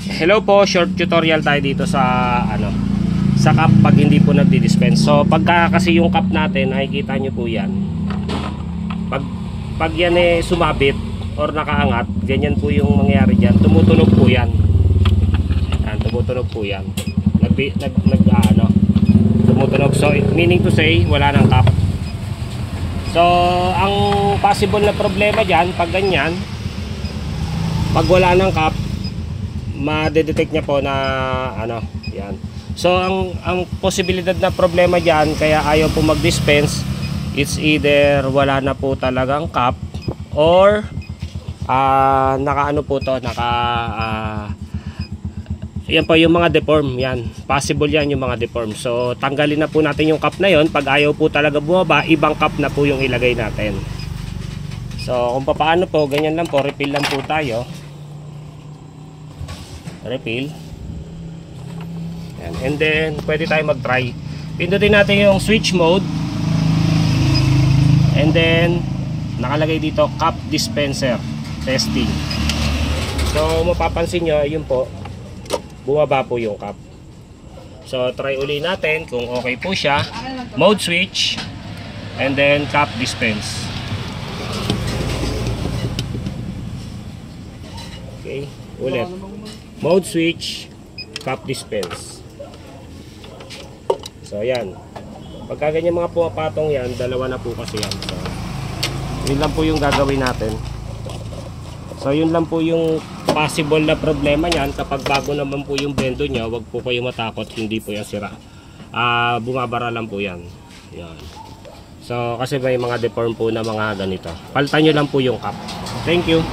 Hello po, short tutorial tayo dito sa sa cup pag hindi po nagdi-dispense. So pagka kasi yung cup natin, nakikita nyo po yan. Pag yan sumabit or nakaangat, ganyan po yung mangyayari dyan. Tumutunog po yan. Yan, tumutunog po yan. Tumutunog. So meaning to say, wala nang cup. So ang possible na problema dyan, pag ganyan, pag wala nang cup, ma-detect niya po na yan. So ang posibilidad na problema diyan kaya ayaw po mag-dispense, it's either wala na po talagang cup or yan po yung mga deform, yan. Possible yan yung mga deform. So tanggalin na po natin yung cup na yon. Pag ayaw po talaga bumaba, ibang cup na po yung ilagay natin. So kung paano po, ganyan lang po, refill lang po tayo. Refill. Yan. And then pwede tayo mag-try. Pindutin natin yung switch mode. And then nakalagay dito cup dispenser testing. So mapapansin nyo, yun po, bumaba po yung cup. So try uli natin kung okay po siya. Mode switch. And then cup dispense. Okay, ulit. Mode switch, cup dispense. So yan. Pagka ganyan mga pumapatong yan, dalawa na po kasi yan. So yun lang po yung gagawin natin. So yun lang po yung possible na problema niyan. Kapag bago naman po yung bendo nya, wag po kayo matakot, hindi po yan sira. Bumabara lang po yan. Yan. So kasi may mga deform po na mga ganito. Palitan nyo lang po yung cup. Thank you.